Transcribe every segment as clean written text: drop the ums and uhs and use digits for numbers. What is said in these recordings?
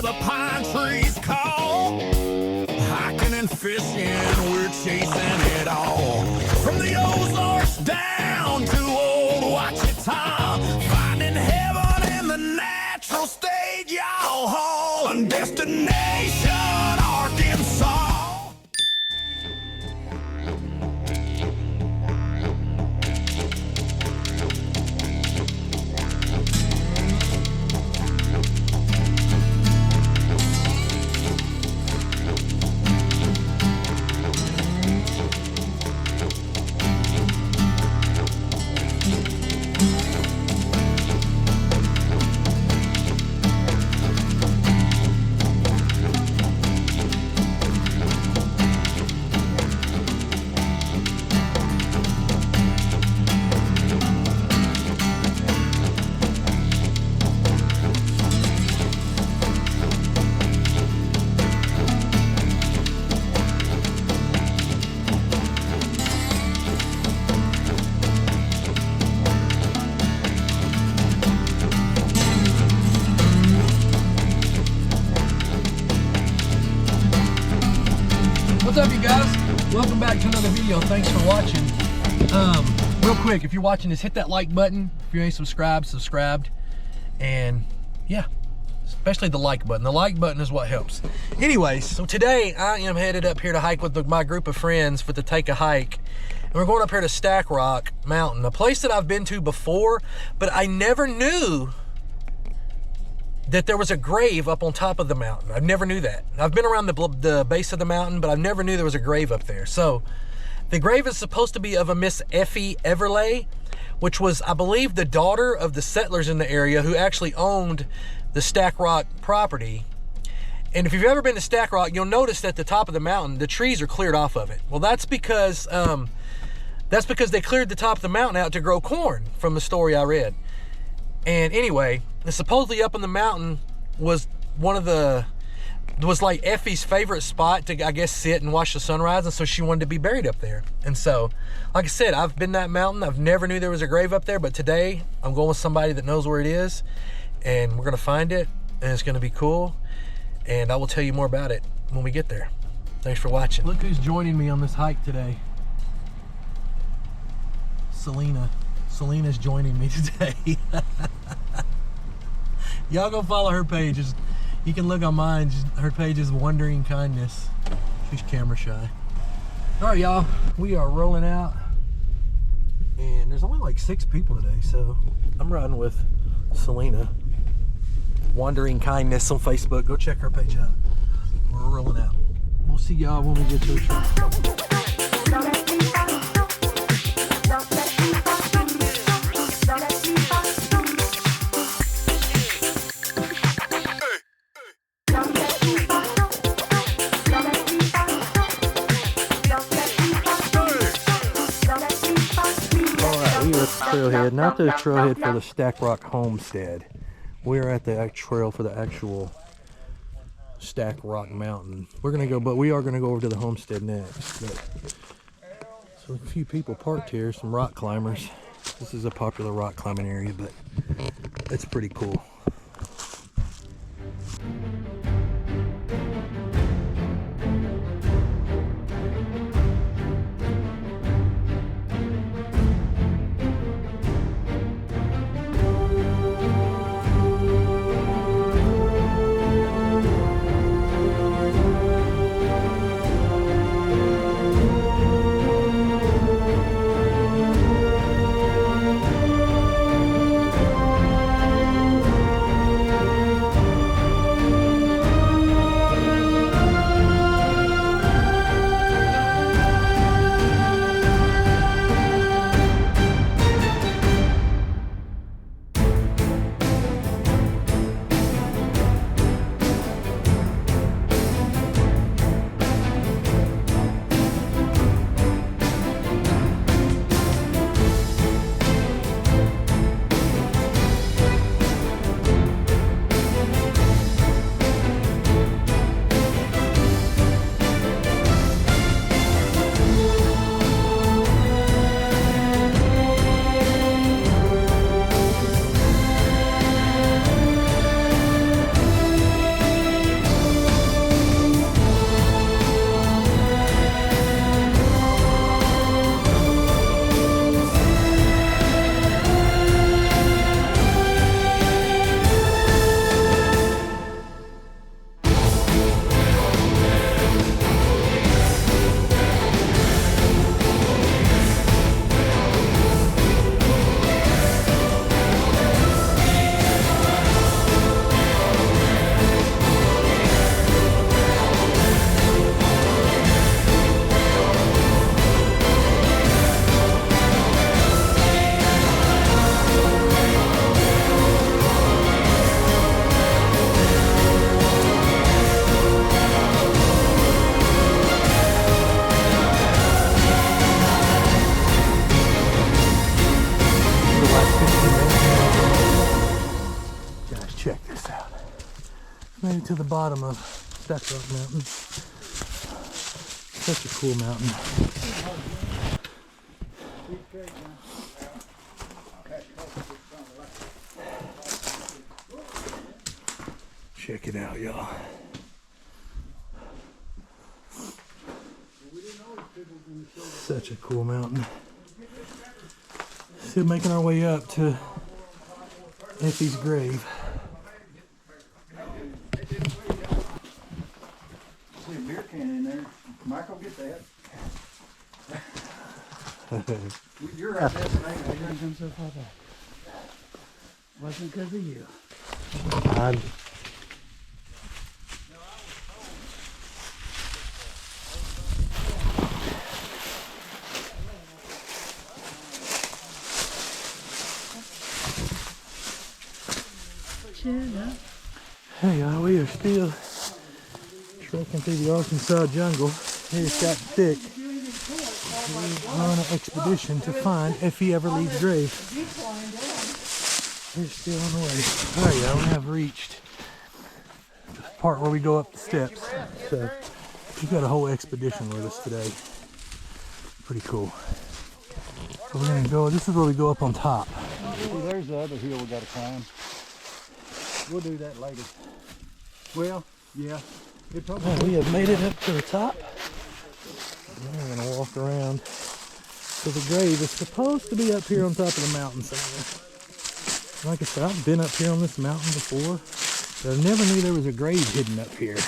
the pine trees call. Hiking and fishing, we're chasing it all. From the Ozarks down to old Ouachita, finding heaven in the natural state, y'all haul. And destination Arkansas. What's up, you guys? Welcome back to another video. Thanks for watching. Real quick, if you're watching this, hit that like button. If you ain't subscribed. And yeah, especially the like button. The like button is what helps. Anyways, so today I am headed up here to hike with my group of friends for to take a hike. And we're going up here to Stack Rock Mountain, a place that I've been to before, but I never knew that there was a grave up on top of the mountain. I never knew that. I've been around the base of the mountain, but I never knew there was a grave up there. So the grave is supposed to be of a Miss Effie Eveleigh, which was, I believe, the daughter of the settlers in the area who actually owned the Stack Rock property. And if you've ever been to Stack Rock, you'll notice that at the top of the mountain, the trees are cleared off of it. Well, that's because they cleared the top of the mountain out to grow corn, from the story I read. And anyway, supposedly up on the mountain was like Effie's favorite spot to, I guess, sit and watch the sunrise, and so she wanted to be buried up there. And so, like I said, I've been that mountain. I've never knew there was a grave up there, but today I'm going with somebody that knows where it is, and we're gonna find it, and it's gonna be cool, and I will tell you more about it when we get there. Thanks for watching. Look who's joining me on this hike today. Selena's joining me today. Y'all go follow her page. You can look on mine. Her page is Wandering Kindness. She's camera shy. All right, y'all. We are rolling out. And there's only like 6 people today, so I'm riding with Selena. Wandering Kindness on Facebook. Go check her page out. We're rolling out. We'll see y'all when we get to the trail. Trailhead, not the trailhead for the Stack Rock homestead. We're at the trail for the actual Stack Rock Mountain. We're gonna go, but we are gonna go over to the homestead next. But, so a few people parked here, some rock climbers. This is a popular rock climbing area, but it's pretty cool. Made it to the bottom of Stack Rock Mountain. Such a cool mountain. Check it out, y'all. Such a cool mountain. Still making our way up to Effie's grave. See a beer can in there. Michael, get that. You're our destination. Wasn't because of you. Hey y'all, we are still trekking through the Arkansas jungle. It's got thick. We're on an expedition to find Effie Eveleigh's grave. We're still on the way. Alright y'all, we have reached the part where we go up the steps. So we've got a whole expedition with us today. Pretty cool. So we're gonna go, this is where we go up on top. See, there's the other hill we gotta climb. We'll do that later. Well, yeah. We have made it up to the top. Now we're going to walk around. So the grave is supposed to be up here on top of the mountain somewhere. Like I said, I've been up here on this mountain before, but I never knew there was a grave hidden up here. And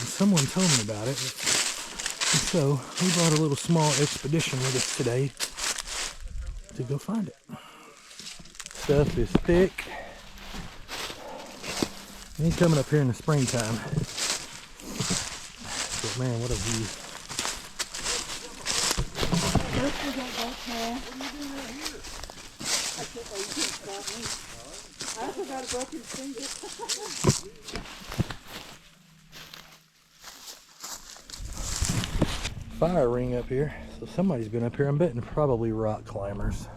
someone told me about it. And so we brought a little small expedition with us today to go find it. Stuff is thick. We ain't coming up here in the springtime. But man, what a view. I forgot a broken finger. Fire ring up here. So somebody's been up here. I'm betting probably rock climbers.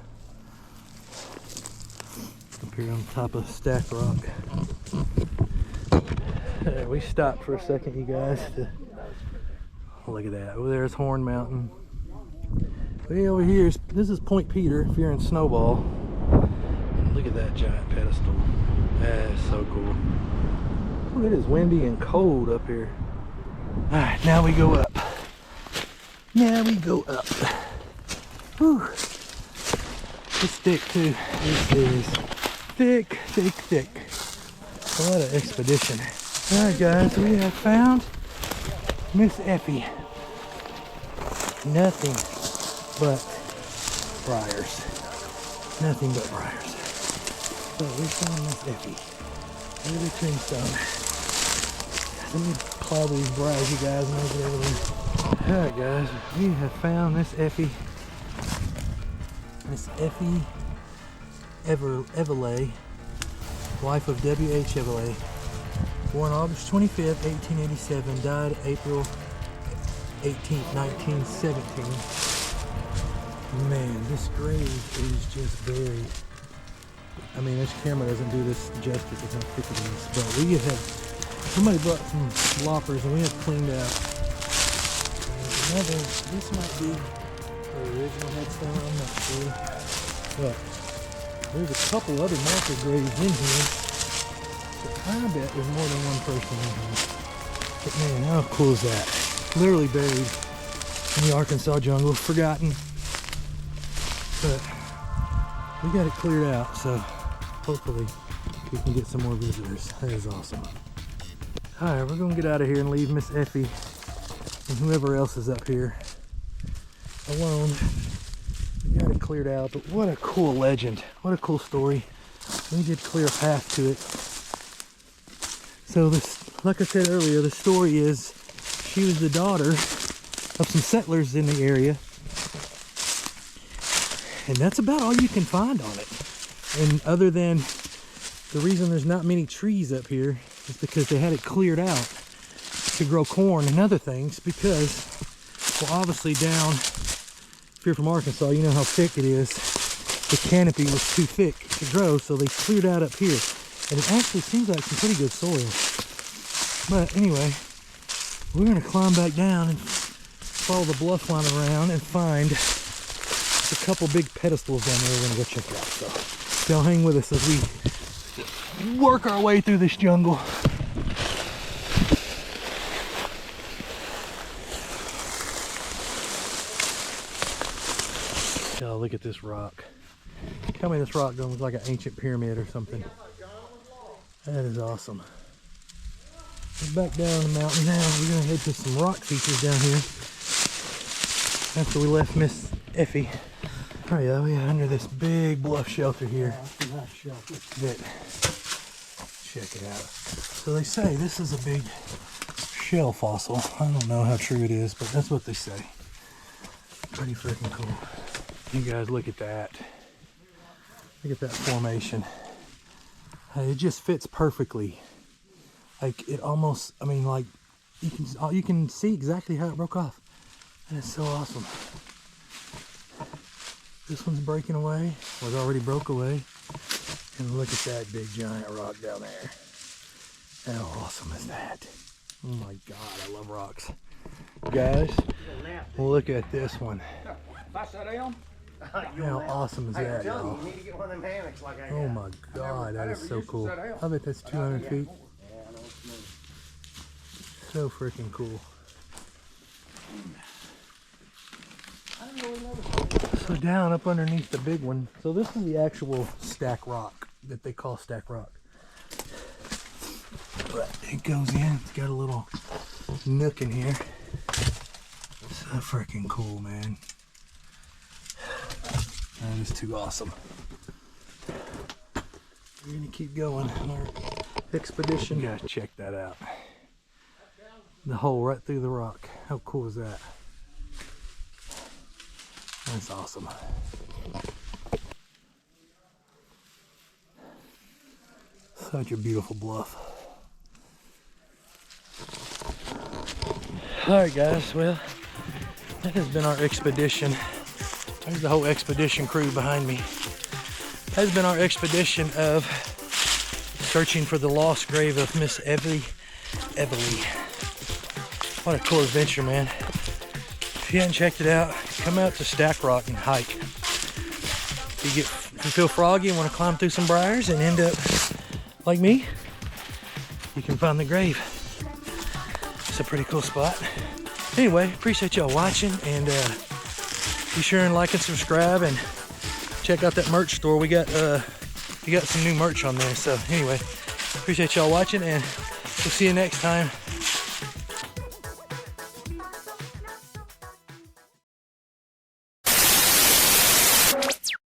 Up here on top of Stack Rock. We stopped for a second, you guys. Look at that. Over there's Horn Mountain. Way over here, this is Point Peter if you're in Snowball. Look at that giant pedestal. That is so cool. Ooh, it is windy and cold up here. Alright, now we go up. Now we go up. Whew. It's thick too. This is thick, thick, thick. What an expedition. Alright guys, we have found Miss Effie. Nothing but briars. Nothing but briars. So we found Miss Effie. Look at the tombstone. Let me plow these briars, you guys, and make it everything. Alright guys, we have found Miss Effie. Miss Effie Eveleigh, wife of W.H. Eveleigh. Born August 25th, 1887, died April 18th, 1917. Man, this grave is just buried. I mean, this camera doesn't do this justice with how thick it is, but we have, somebody brought some loppers and we have cleaned out. There's another, this might be her original headstone, I'm not sure. But there's a couple other marker graves in here. I bet there's more than one person in here. But man, how cool is that? Literally buried in the Arkansas jungle, forgotten. But we got it cleared out, so hopefully we can get some more visitors. That is awesome. Alright, we're gonna get out of here and leave Miss Effie and whoever else is up here alone. We got it cleared out, but what a cool legend. What a cool story. We did clear a path to it. So this, like I said earlier, the story is she was the daughter of some settlers in the area. And that's about all you can find on it. And other than the reason there's not many trees up here is because they had it cleared out to grow corn and other things because, well, obviously down, if you're from Arkansas, you know how thick it is. The canopy was too thick to grow, so they cleared out up here. And it actually seems like some pretty good soil. But anyway, we're gonna climb back down and follow the bluff line around and find a couple big pedestals down there we're gonna go check out. So y'all hang with us as we work our way through this jungle. Y'all look at this rock. Tell me this rock don't look like an ancient pyramid or something. That is awesome. We're back down the mountain now. We're gonna head to some rock features down here after we left Miss Effie. Oh yeah, we are under this big bluff shelter here. That, check it out. So they say this is a big shell fossil. I don't know how true it is, but that's what they say. Pretty freaking cool. You guys look at that. Look at that formation. It just fits perfectly. Like it almost, I mean, like you can see exactly how it broke off. That is so awesome. This one's breaking away, was already broke away. And look at that big giant rock down there. How awesome is that? Oh my God, I love rocks. Guys, look at this one. How awesome is that, y'all? Oh my God, that is so cool. I bet that's 200 feet. So freaking cool. So down up underneath the big one, so this is the actual stack rock that they call stack rock. But it goes in, it's got a little nook in here. So freaking cool, man. That is too awesome. We're gonna keep going on our expedition. You guys check that out. The hole right through the rock. How cool is that? That's awesome. Such a beautiful bluff. Alright guys, well, that has been our expedition. There's the whole expedition crew behind me. That has been our expedition of searching for the lost grave of Miss Effie Eveleigh. What a cool adventure, man. If you haven't checked it out, come out to Stack Rock and hike. If you feel froggy and want to climb through some briars and end up like me, you can find the grave. It's a pretty cool spot. Anyway, appreciate y'all watching, and be sure and like and subscribe and check out that merch store. We got some new merch on there. So anyway, appreciate y'all watching, and we'll see you next time.